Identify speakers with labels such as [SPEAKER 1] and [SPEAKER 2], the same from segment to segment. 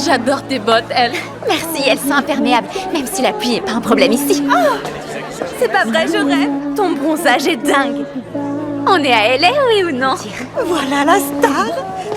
[SPEAKER 1] J'adore tes bottes, Elle.
[SPEAKER 2] Merci, elles sont imperméables, même si la pluie n'est pas un problème ici.
[SPEAKER 3] C'est pas vrai, je rêve. Ton bronzage est dingue.
[SPEAKER 2] On est à LA, oui ou non?
[SPEAKER 4] Voilà la star.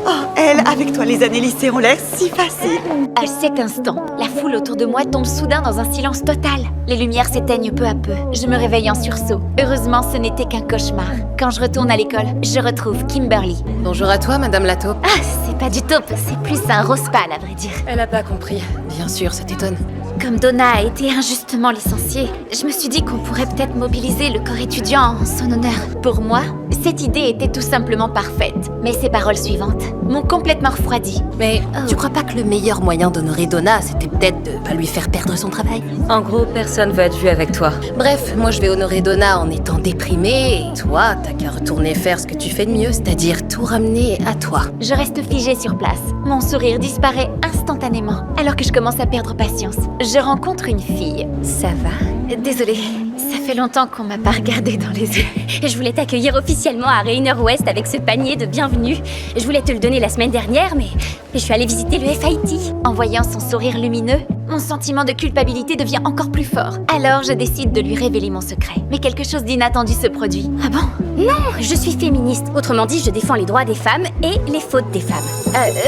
[SPEAKER 4] Oh, elle, avec toi, les années lycée ont l'air si faciles.
[SPEAKER 2] À cet instant, la foule autour de moi tombe soudain dans un silence total. Les lumières s'éteignent peu à peu. Je me réveille en sursaut. Heureusement, ce n'était qu'un cauchemar. Quand je retourne à l'école, je retrouve Kimberly.
[SPEAKER 1] Bonjour à toi, Madame la taupe.
[SPEAKER 2] Ah, c'est pas du taupe, c'est plus un rose pâle, à vrai dire.
[SPEAKER 1] Elle a pas compris. Bien sûr, ça t'étonne.
[SPEAKER 2] Comme Donna a été injustement licenciée, je me suis dit qu'on pourrait peut-être mobiliser le corps étudiant en son honneur. Pour moi, cette idée était tout simplement parfaite. Mais ces paroles suivantes m'ont complètement refroidi.
[SPEAKER 1] Mais tu crois pas que le meilleur moyen d'honorer Donna, c'était peut-être de pas lui faire perdre son travail?
[SPEAKER 3] En gros, personne veut être vu avec toi.
[SPEAKER 1] Bref, moi je vais honorer Donna en étant déprimée, et toi, t'as qu'à retourner faire ce que tu fais de mieux, c'est-à-dire tout ramener à toi.
[SPEAKER 2] Je reste figée sur place. Mon sourire disparaît instantanément, alors que je commence à perdre patience. Je rencontre une fille.
[SPEAKER 3] Ça va?
[SPEAKER 2] Désolée, ça fait longtemps qu'on m'a pas regardé dans les yeux.
[SPEAKER 5] Je voulais t'accueillir officiellement à Rainer West avec ce panier de bienvenue. Je voulais te le donner la semaine dernière, mais je suis allée visiter le FIT.
[SPEAKER 2] En voyant son sourire lumineux, mon sentiment de culpabilité devient encore plus fort. Alors je décide de lui révéler mon secret. Mais quelque chose d'inattendu se produit.
[SPEAKER 5] Ah bon? Non, je suis féministe. Autrement dit, je défends les droits des femmes et les fautes des femmes.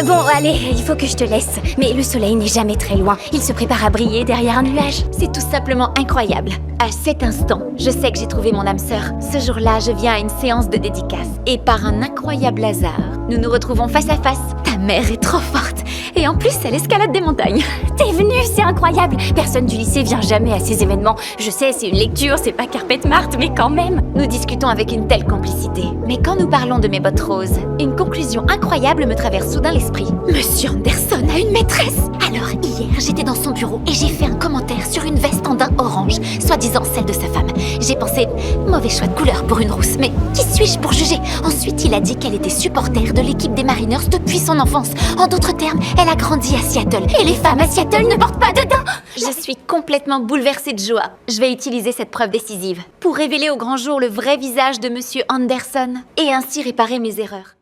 [SPEAKER 5] Bon, allez, il faut que je te laisse. Mais le soleil n'est jamais très loin. Il se prépare à briller derrière un nuage.
[SPEAKER 2] C'est tout simplement incroyable. À cet instant, je sais que j'ai trouvé mon âme sœur. Ce jour-là, je viens à une séance de dédicace. Et par un incroyable hasard, nous nous retrouvons face à face. Ta mère est trop forte. Et en plus, elle escalade des montagnes.
[SPEAKER 5] T'es venue, c'est incroyable. Personne du lycée vient jamais à ces événements. Je sais, c'est une lecture, c'est pas Carpet Mart, mais quand même.
[SPEAKER 2] Nous discutons avec une telle complicité. Mais quand nous parlons de mes bottes roses, une conclusion incroyable me traverse soudain l'esprit. Monsieur Anderson a une maîtresse! Alors hier, j'étais dans son bureau et j'ai fait un commentaire sur une veste en daim orange, soi-disant celle de sa femme. J'ai pensé, mauvais choix de couleur pour une rousse, mais qui suis-je pour juger? Ensuite, il a dit qu'elle était supporter de l'équipe des Mariners depuis son enfance. En d'autres termes, elle a grandi à Seattle. Et les femmes à Seattle ne portent pas de daim! Je suis complètement bouleversée de joie. Je vais utiliser cette preuve décisive pour révéler au grand jour le vrai visage de Monsieur Anderson et ainsi réparer mes erreurs.